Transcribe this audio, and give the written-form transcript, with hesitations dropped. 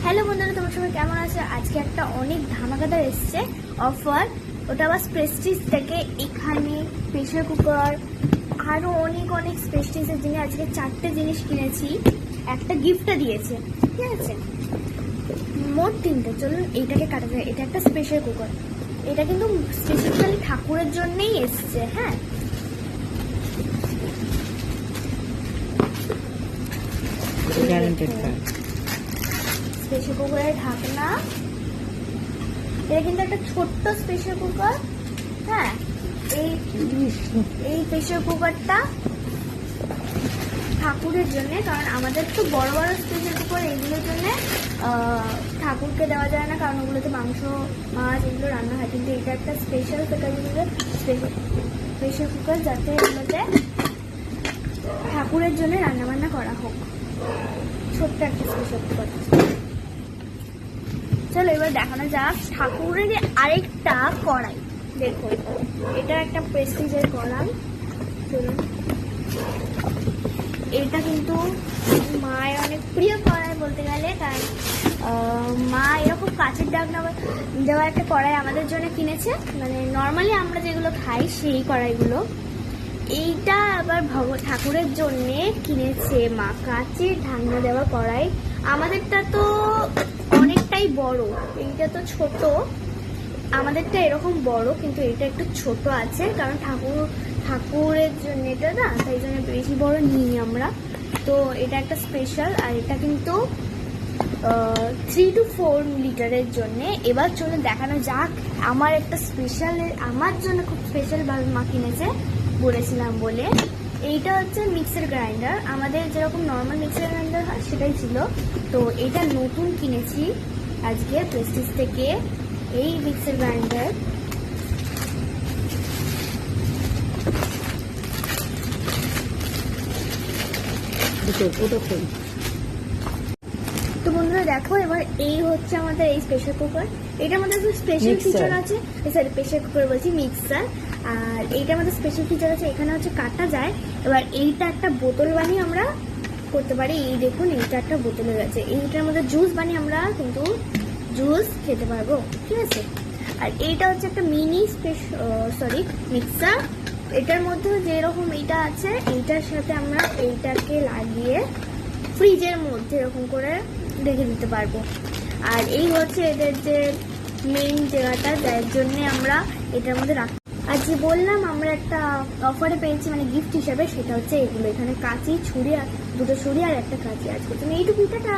Hello বন্ধুরা, তোমার সবাই কেমন আছো? আজকে একটা অনেক ধামাকাদার এসছে অফার, ওটা আবার প্রেস্টিজ থেকে। এখানে প্রেশার কুকার আরো অনেক অনেক প্রেস্টিজের জিনিস, আজকে 4টে জিনিস কিনেছি, একটা গিফটটা দিয়েছে, ঠিক আছে? মোট 3টে। চলুন এইটাকে কাটা যায়। এটা একটা প্রেশার কুকার, এটা কিন্তু স্পেসিফিক্যালি ঠাকুরের জন্যই এসছে। হ্যাঁ, প্রেসার কুকারের ঢাকনা। এটা কিন্তু একটা ছোট্ট প্রেসার কুকার। হ্যাঁ, এই প্রেসার কুকারটা ঠাকুরের জন্য, কারণ আমাদের তো বড় বড় প্রেসার কুকার এগুলোর জন্য ঠাকুরকে দেওয়া যায় না, কারণ ওগুলোতে মাংস মাছ এগুলো রান্না হয়। কিন্তু এটা একটা স্পেশাল প্রেসার কুকার, যাতে এগুলোতে ঠাকুরের জন্য রান্না বান্না করা হোক। ছোট্ট একটা প্রেসার কুকার। চলো এবার দেখানো যাক ঠাকুরের আরেকটা কড়াই। দেখো, এটা একটা প্রেস্টিজের কড়াই। চলুন, এটা কিন্তু মায়ের অনেক প্রিয় কড়াই বলতে গেলে, কারণ মা এরকম কাঁচের ঢাকনা দেওয়া একটা কড়াই আমাদের জন্য কিনেছে। মানে নর্মালি আমরা যেগুলো খাই সেই কড়াইগুলো। এইটা আবার ঠাকুরের জন্য কিনেছে মা, কাঁচের ঢাকনা দেওয়া কড়াই। আমাদেরটা তো অনেকটাই বড়, এইটা তো ছোট। আমাদেরটা এরকম বড়, কিন্তু এটা একটু ছোট আছে, কারণ ঠাকুরের জন্য এটা না, তাই জন্য বেশি বড় নিই আমরা। তো এটা একটা স্পেশাল, আর এটা কিন্তু 3 to 4 লিটারের জন্য। এবার চলে দেখানো যাক আমার একটা স্পেশাল, আমার জন্য খুব স্পেশাল ভাবে মা কিনেছে বলেছিলাম বলে। এইটা হচ্ছে মিক্সার গ্রাইন্ডার। আমাদের যেরকম নর্মাল মিক্সার গ্রাইন্ডার হয় সেটাই ছিল, তো এটা নতুন কিনেছি আজকে প্রেস্টিজ থেকে, এই মিক্সার গ্রাইন্ডার। তো বন্ধুরা দেখো, এবার এই হচ্ছে আমাদের এই প্রেসার কুকার। এটার মধ্যে স্পেশাল ফিচার আছে, সরি প্রেসার কুকার বলছি, মিক্সার। আর এইটার মধ্যে স্পেশাল ফিচার আছে, এখানে হচ্ছে কাটা যায়। এবার এইটা একটা বোতল বানিয়ে আমরা করতে পারি। এই দেখুন, এইটা একটা বোতলে গেছে, এইটার মধ্যে জুস বানিয়ে আমরা কিন্তু জুস খেতে পারবো, ঠিক আছে? আর এইটা হচ্ছে একটা মিনি মিক্সার। এটার মধ্যে যেরকম এইটা আছে, এইটার সাথে আমরা এইটাকে লাগিয়ে ফ্রিজের মধ্যে এরকম করে রেখে দিতে পারবো। আর এই হচ্ছে এদের যে মেইন জায়গাটা, যার জন্য আমরা এটার মধ্যে রাখি। আর যে বললাম আমরা একটা অফারে পেয়েছি, মানে গিফট হিসাবে, সেটা হচ্ছে এগুলো। এখানে কাঁচি, ছুরি, আর দুটো ছুরি আর একটা কাঁচি আছে। তুমি এইটুকু টাটা।